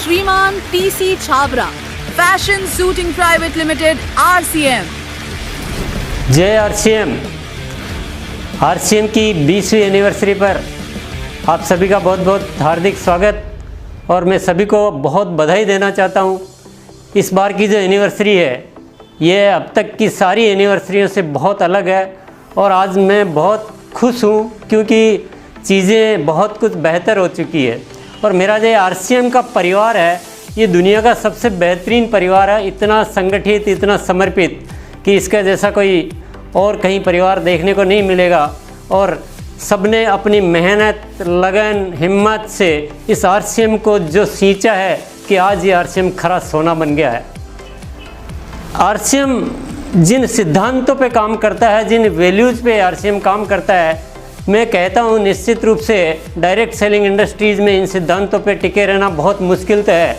श्रीमान T C Chhabra, fashion suiting private limited RCM। जय RCM की 20वीं एनिवर्सरी पर आप सभी का बहुत बहुत हार्दिक स्वागत और मैं सभी को बहुत बधाई देना चाहता हूँ। इस बार की जो एनिवर्सरी है ये अब तक की सारी एनिवर्सरियों से बहुत अलग है और आज मैं बहुत खुश हूँ क्योंकि चीज़ें बहुत कुछ बेहतर हो चुकी है और मेरा जो RCM का परिवार है ये दुनिया का सबसे बेहतरीन परिवार है। इतना संगठित, इतना समर्पित कि इसका जैसा कोई और कहीं परिवार देखने को नहीं मिलेगा और सबने अपनी मेहनत, लगन, हिम्मत से इस RCM को जो सींचा है कि आज ये RCM खरा सोना बन गया है। RCM जिन सिद्धांतों पे काम करता है, जिन वैल्यूज़ पे RCM काम करता है, मैं कहता हूँ निश्चित रूप से डायरेक्ट सेलिंग इंडस्ट्रीज़ में इन सिद्धांतों पे टिके रहना बहुत मुश्किल तो है,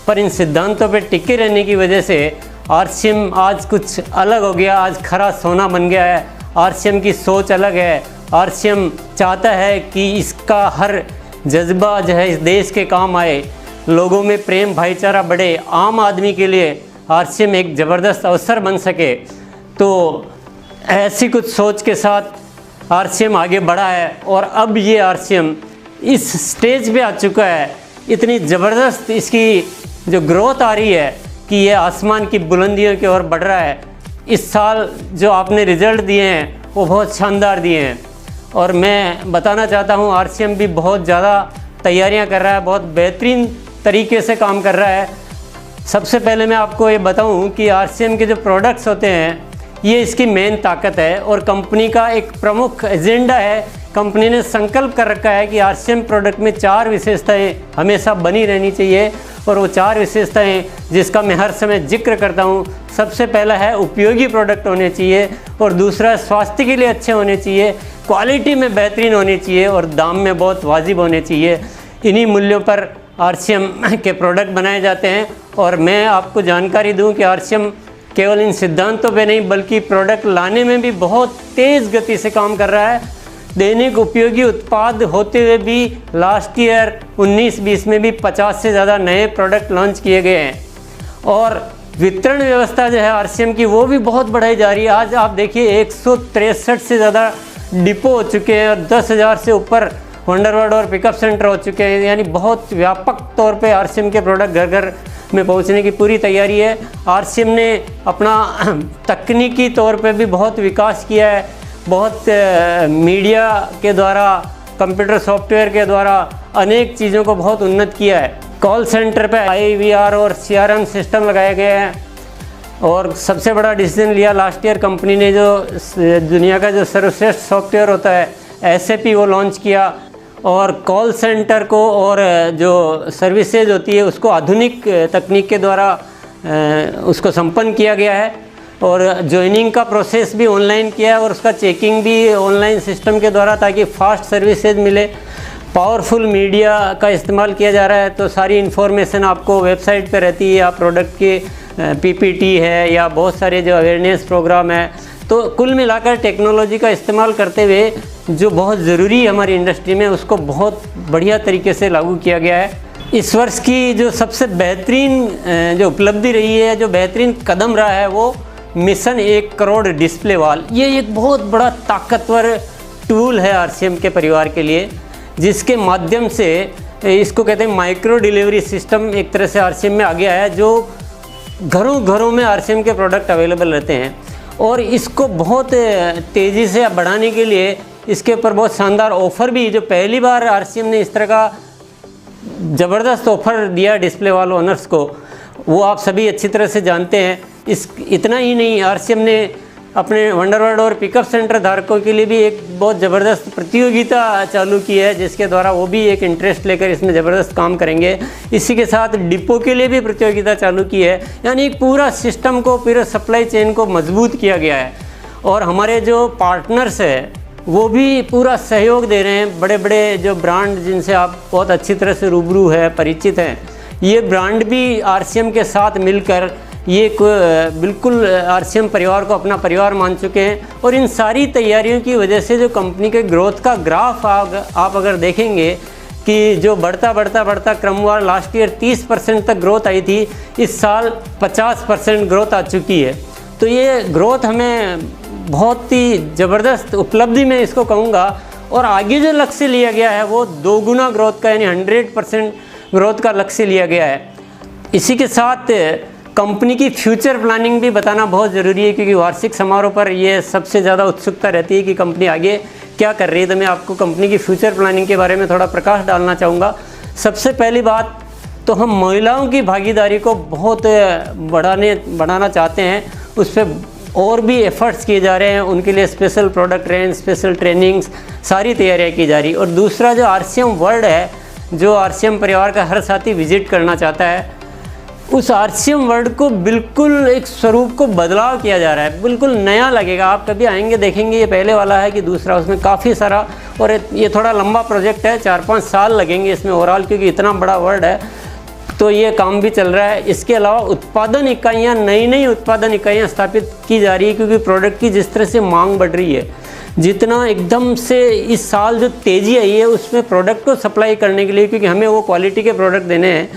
पर इन सिद्धांतों पे टिके रहने की वजह से RCM आज कुछ अलग हो गया, आज खरा सोना बन गया है। RCM की सोच अलग है। RCM चाहता है कि इसका हर जज्बा जो है इस देश के काम आए, लोगों में प्रेम भाईचारा बढ़े, आम आदमी के लिए RCM एक ज़बरदस्त अवसर बन सके। तो ऐसी कुछ सोच के साथ RCM आगे बढ़ा है और अब ये RCM इस स्टेज पे आ चुका है। इतनी ज़बरदस्त इसकी जो ग्रोथ आ रही है कि ये आसमान की बुलंदियों की ओर बढ़ रहा है। इस साल जो आपने रिज़ल्ट दिए हैं वो बहुत शानदार दिए हैं और मैं बताना चाहता हूँ RCM भी बहुत ज़्यादा तैयारियाँ कर रहा है, बहुत बेहतरीन तरीके से काम कर रहा है। सबसे पहले मैं आपको ये बताऊँ कि RCM के जो प्रोडक्ट्स होते हैं ये इसकी मेन ताकत है और कंपनी का एक प्रमुख एजेंडा है। कंपनी ने संकल्प कर रखा है कि RCM प्रोडक्ट में 4 विशेषताएं हमेशा बनी रहनी चाहिए और वो 4 विशेषताएं जिसका मैं हर समय जिक्र करता हूँ। सबसे पहला है उपयोगी प्रोडक्ट होने चाहिए और दूसरा स्वास्थ्य के लिए अच्छे होने चाहिए, क्वालिटी में बेहतरीन होनी चाहिए और दाम में बहुत वाजिब होने चाहिए। इन्हीं मूल्यों पर RCM के प्रोडक्ट बनाए जाते हैं और मैं आपको जानकारी दूँ कि RCM केवल इन सिद्धांतों पे नहीं बल्कि प्रोडक्ट लाने में भी बहुत तेज़ गति से काम कर रहा है। दैनिक उपयोगी उत्पाद होते हुए भी लास्ट ईयर 19-20 में भी 50 से ज़्यादा नए प्रोडक्ट लॉन्च किए गए हैं और वितरण व्यवस्था जो है RCM की वो भी बहुत बढ़ाई जा रही है। आज आप देखिए 163 से ज़्यादा डिपो हो चुके हैं और 10,000 से ऊपर वंडरवर्ड और पिकअप सेंटर हो चुके हैं। यानी बहुत व्यापक तौर पे RCM के प्रोडक्ट घर घर में पहुंचने की पूरी तैयारी है। RCM ने अपना तकनीकी तौर पे भी बहुत विकास किया है, बहुत मीडिया के द्वारा, कंप्यूटर सॉफ्टवेयर के द्वारा अनेक चीज़ों को बहुत उन्नत किया है। कॉल सेंटर पे IVR और CRM सिस्टम लगाए गए हैं और सबसे बड़ा डिसीजन लिया लास्ट ईयर कंपनी ने जो दुनिया का जो सर्वश्रेष्ठ सॉफ्टवेयर होता है SAP वो लॉन्च किया और कॉल सेंटर को और जो सर्विसेज होती है उसको आधुनिक तकनीक के द्वारा उसको संपन्न किया गया है और ज्वाइनिंग का प्रोसेस भी ऑनलाइन किया है और उसका चेकिंग भी ऑनलाइन सिस्टम के द्वारा ताकि फ़ास्ट सर्विसेज मिले। पावरफुल मीडिया का इस्तेमाल किया जा रहा है तो सारी इन्फॉर्मेशन आपको वेबसाइट पे रहती है या प्रोडक्ट के PPT है या बहुत सारे जो अवेयरनेस प्रोग्राम है। तो कुल मिलाकर टेक्नोलॉजी का इस्तेमाल करते हुए जो बहुत ज़रूरी है हमारी इंडस्ट्री में उसको बहुत बढ़िया तरीके से लागू किया गया है। इस वर्ष की जो सबसे बेहतरीन जो उपलब्धि रही है, जो बेहतरीन कदम रहा है वो मिशन 1 करोड़ डिस्प्ले वॉल। ये एक बहुत बड़ा ताकतवर टूल है RCM के परिवार के लिए जिसके माध्यम से इसको कहते हैं माइक्रो डिलीवरी सिस्टम एक तरह से RCM में आ गया है जो घरों घरों में RCM के प्रोडक्ट अवेलेबल रहते हैं और इसको बहुत तेज़ी से बढ़ाने के लिए इसके ऊपर बहुत शानदार ऑफ़र भी, जो पहली बार RCM ने इस तरह का ज़बरदस्त ऑफ़र दिया डिस्प्ले वॉल ओनर्स को, वो आप सभी अच्छी तरह से जानते हैं। इतना ही नहीं, RCM ने अपने वंडरवर्ड और पिकअप सेंटर धारकों के लिए भी एक बहुत ज़बरदस्त प्रतियोगिता चालू की है जिसके द्वारा वो भी एक इंटरेस्ट लेकर इसमें ज़बरदस्त काम करेंगे। इसी के साथ डिपो के लिए भी प्रतियोगिता चालू की है। यानी एक पूरा सिस्टम को, पूरे सप्लाई चेन को मजबूत किया गया है और हमारे जो पार्टनर्स हैं वो भी पूरा सहयोग दे रहे हैं। बड़े बड़े जो ब्रांड जिनसे आप बहुत अच्छी तरह से रूबरू है, परिचित हैं, ये ब्रांड भी RCM के साथ मिलकर ये बिल्कुल RCM परिवार को अपना परिवार मान चुके हैं और इन सारी तैयारियों की वजह से जो कंपनी के ग्रोथ का ग्राफ आप अगर देखेंगे कि जो बढ़ता क्रमवार लास्ट ईयर 30% तक ग्रोथ आई थी, इस साल 50% ग्रोथ आ चुकी है। तो ये ग्रोथ हमें बहुत ही ज़बरदस्त उपलब्धि में इसको कहूँगा। और आगे जो लक्ष्य लिया गया है वो 2 गुना ग्रोथ का, यानी 100% ग्रोथ का लक्ष्य लिया गया है। इसी के साथ कंपनी की फ्यूचर प्लानिंग भी बताना बहुत ज़रूरी है, क्योंकि वार्षिक समारोह पर ये सबसे ज़्यादा उत्सुकता रहती है कि कंपनी आगे क्या कर रही है। तो मैं आपको कंपनी की फ्यूचर प्लानिंग के बारे में थोड़ा प्रकाश डालना चाहूँगा। सबसे पहली बात तो हम महिलाओं की भागीदारी को बहुत बढ़ाना चाहते हैं, उस पर और भी एफर्ट्स किए जा रहे हैं। उनके लिए special product range, special trainings, सारी तैयारियाँ की जा रही। और दूसरा जो RCM वर्ल्ड है, जो RCM परिवार का हर साथी विजिट करना चाहता है, उस RCM वर्ल्ड को बिल्कुल एक स्वरूप को बदलाव किया जा रहा है, बिल्कुल नया लगेगा। आप कभी आएंगे देखेंगे ये पहले वाला है कि दूसरा, उसमें काफ़ी सारा, और ये थोड़ा लंबा प्रोजेक्ट है, 4-5 साल लगेंगे इसमें ओवरऑल, क्योंकि इतना बड़ा वर्ल्ड है। तो ये काम भी चल रहा है। इसके अलावा उत्पादन इकाइयाँ, नई उत्पादन इकाइयाँ स्थापित की जा रही है, क्योंकि प्रोडक्ट की जिस तरह से मांग बढ़ रही है, जितना एकदम से इस साल जो तेज़ी आई है उसमें प्रोडक्ट को सप्लाई करने के लिए, क्योंकि हमें वो क्वालिटी के प्रोडक्ट देने हैं,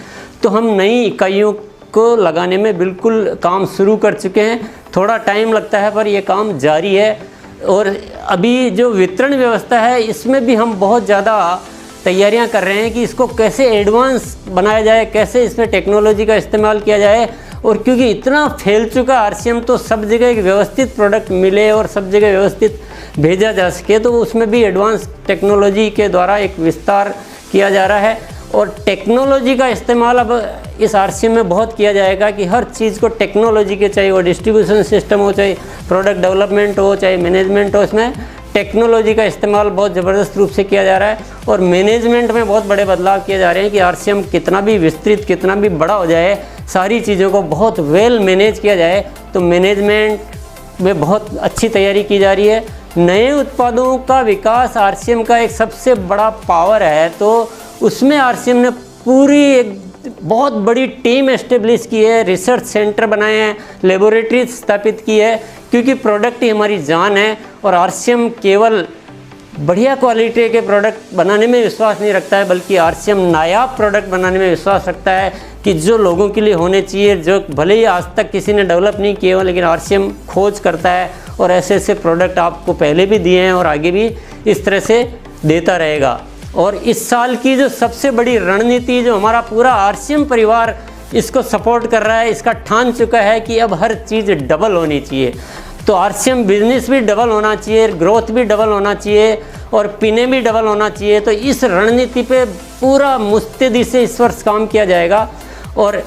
तो हम नई इकाइयों को लगाने में बिल्कुल काम शुरू कर चुके हैं। थोड़ा टाइम लगता है पर ये काम जारी है। और अभी जो वितरण व्यवस्था है, इसमें भी हम बहुत ज़्यादा तैयारियां कर रहे हैं कि इसको कैसे एडवांस बनाया जाए, कैसे इसमें टेक्नोलॉजी का इस्तेमाल किया जाए। और क्योंकि इतना फैल चुका RCM, तो सब जगह एक व्यवस्थित प्रोडक्ट मिले और सब जगह व्यवस्थित भेजा जा सके, तो उसमें भी एडवांस टेक्नोलॉजी के द्वारा एक विस्तार किया जा रहा है। और टेक्नोलॉजी का इस्तेमाल अब इस RCM में बहुत किया जाएगा कि हर चीज़ को टेक्नोलॉजी के, चाहे वो डिस्ट्रीब्यूशन सिस्टम हो, चाहे प्रोडक्ट डेवलपमेंट हो, चाहे मैनेजमेंट हो, इसमें टेक्नोलॉजी का इस्तेमाल बहुत ज़बरदस्त रूप से किया जा रहा है। और मैनेजमेंट में बहुत बड़े बदलाव किए जा रहे हैं कि RCM कितना भी विस्तृत, कितना भी बड़ा हो जाए, सारी चीज़ों को बहुत वेल मैनेज किया जाए। तो मैनेजमेंट में बहुत अच्छी तैयारी की जा रही है। नए उत्पादों का विकास RCM का एक सबसे बड़ा पावर है, तो उसमें RCM ने पूरी एक बहुत बड़ी टीम एस्टेब्लिश की है, रिसर्च सेंटर बनाए हैं, लेबोरेटरी स्थापित की है, क्योंकि प्रोडक्ट ही हमारी जान है। और RCM केवल बढ़िया क्वालिटी के प्रोडक्ट बनाने में विश्वास नहीं रखता है, बल्कि RCM नायाब प्रोडक्ट बनाने में विश्वास रखता है कि जो लोगों के लिए होने चाहिए, जो भले ही आज तक किसी ने डेवलप नहीं किए हो, लेकिन RCM खोज करता है और ऐसे ऐसे प्रोडक्ट आपको पहले भी दिए हैं और आगे भी इस तरह से देता रहेगा। और इस साल की जो सबसे बड़ी रणनीति, जो हमारा पूरा RCM परिवार इसको सपोर्ट कर रहा है, इसका ठान चुका है कि अब हर चीज़ डबल होनी चाहिए। तो RCM बिजनेस भी डबल होना चाहिए, ग्रोथ भी डबल होना चाहिए और पीने भी डबल होना चाहिए। तो इस रणनीति पे पूरा मुस्तैदी से इस वर्ष काम किया जाएगा। और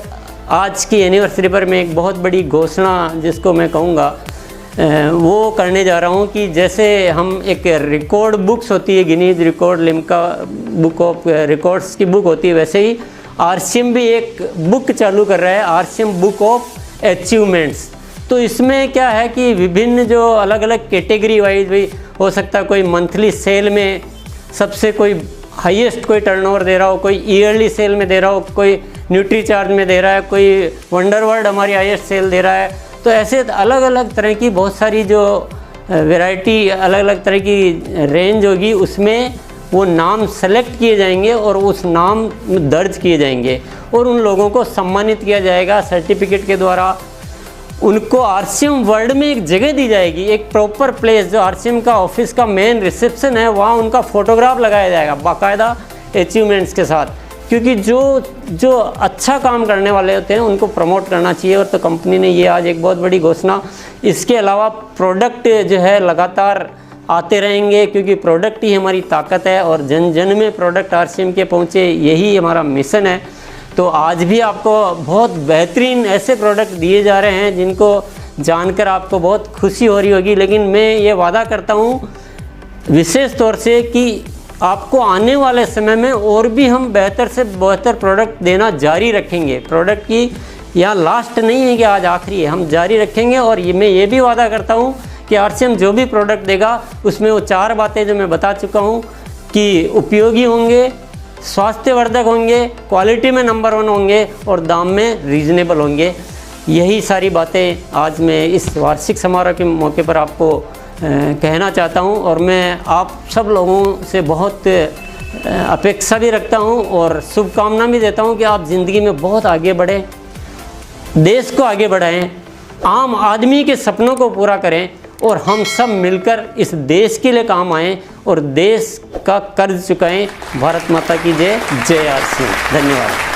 आज की एनिवर्सरी पर मैं एक बहुत बड़ी घोषणा, जिसको मैं कहूँगा, वो करने जा रहा हूँ कि जैसे हम एक रिकॉर्ड बुक्स होती है, Guinness record, Limca book of records की बुक होती है, वैसे ही RCM भी एक बुक चालू कर रहा है, RCM बुक ऑफ अचीवमेंट्स। तो इसमें क्या है कि विभिन्न जो अलग अलग कैटेगरी वाइज भी हो सकता है, कोई मंथली सेल में सबसे कोई हाईएस्ट कोई टर्नओवर दे रहा हो, कोई ईयरली सेल में दे रहा हो, कोई न्यूट्री चार्ज में दे रहा है, कोई वंडरवर्ल्ड हमारी हाईएस्ट सेल दे रहा है। तो ऐसे अलग अलग तरह की बहुत सारी जो वैरायटी, अलग अलग तरह की रेंज होगी, उसमें वो नाम सेलेक्ट किए जाएंगे और उस नाम दर्ज किए जाएंगे और उन लोगों को सम्मानित किया जाएगा सर्टिफिकेट के द्वारा। उनको RCM वर्ल्ड में एक जगह दी जाएगी, एक प्रॉपर प्लेस, जो RCM का ऑफिस का मेन रिसेप्शन है, वहाँ उनका फोटोग्राफ लगाया जाएगा बाकायदा अचीवमेंट्स के साथ। क्योंकि जो अच्छा काम करने वाले होते हैं उनको प्रमोट करना चाहिए। और तो कंपनी ने ये आज एक बहुत बड़ी घोषणा। इसके अलावा प्रोडक्ट जो है लगातार आते रहेंगे, क्योंकि प्रोडक्ट ही हमारी ताकत है और जन जन में प्रोडक्ट RCM के पहुँचे, यही हमारा मिशन है। तो आज भी आपको बहुत बेहतरीन ऐसे प्रोडक्ट दिए जा रहे हैं जिनको जानकर आपको बहुत खुशी हो रही होगी। लेकिन मैं ये वादा करता हूँ विशेष तौर से कि आपको आने वाले समय में और भी हम बेहतर से बेहतर प्रोडक्ट देना जारी रखेंगे। प्रोडक्ट की यहाँ लास्ट नहीं है कि आज आखिरी है, हम जारी रखेंगे। और मैं ये भी वादा करता हूँ कि RCM जो भी प्रोडक्ट देगा उसमें वो 4 बातें जो मैं बता चुका हूँ कि उपयोगी होंगे, स्वास्थ्यवर्धक होंगे, क्वालिटी में नंबर 1 होंगे और दाम में रीजनेबल होंगे। यही सारी बातें आज मैं इस वार्षिक समारोह के मौके पर आपको कहना चाहता हूं। और मैं आप सब लोगों से बहुत अपेक्षा भी रखता हूँ और शुभकामना भी देता हूँ कि आप ज़िंदगी में बहुत आगे बढ़ें, देश को आगे बढ़ाएं, आम आदमी के सपनों को पूरा करें और हम सब मिलकर इस देश के लिए काम आएँ और देश का कर्ज चुकाएं। भारत माता की जय। जय आर सिंह। धन्यवाद।